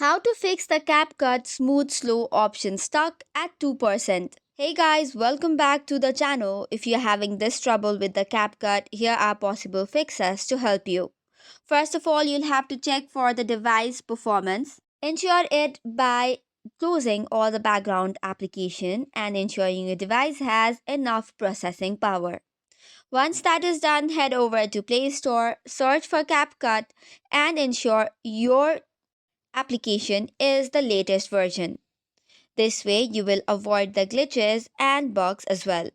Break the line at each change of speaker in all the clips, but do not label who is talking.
How to fix the CapCut smooth slow option stuck at 2%. Hey guys, welcome back to the channel. If you're having this trouble with the CapCut, here are possible fixes to help you. First of all, you'll have to check for the device performance. Ensure it by closing all the background application and ensuring your device has enough processing power. Once that is done, head over to Play Store, search for CapCut and ensure your application is the latest version. This way, you will avoid the glitches and bugs as well.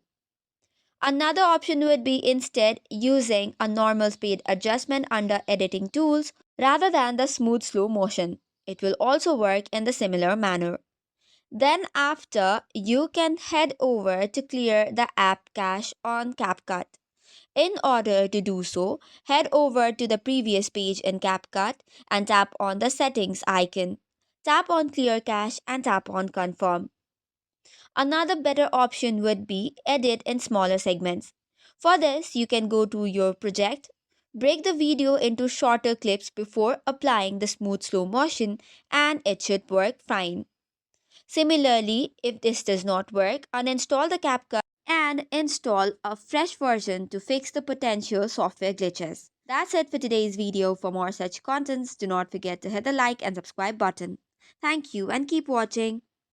Another option would be instead using a normal speed adjustment under editing tools rather than the smooth slow motion. It will also work in the similar manner. Then after, you can head over to clear the app cache on CapCut. In order to do so, head over to the previous page in CapCut and tap on the settings icon. Tap on clear cache and tap on confirm. Another better option would be edit in smaller segments. For this, you can go to your project, break the video into shorter clips before applying the smooth slow motion, and it should work fine. Similarly, if this does not work, uninstall the CapCut and install a fresh version to fix the potential software glitches. That's it for today's video. For more such contents, do not forget to hit the like and subscribe button. Thank you and keep watching.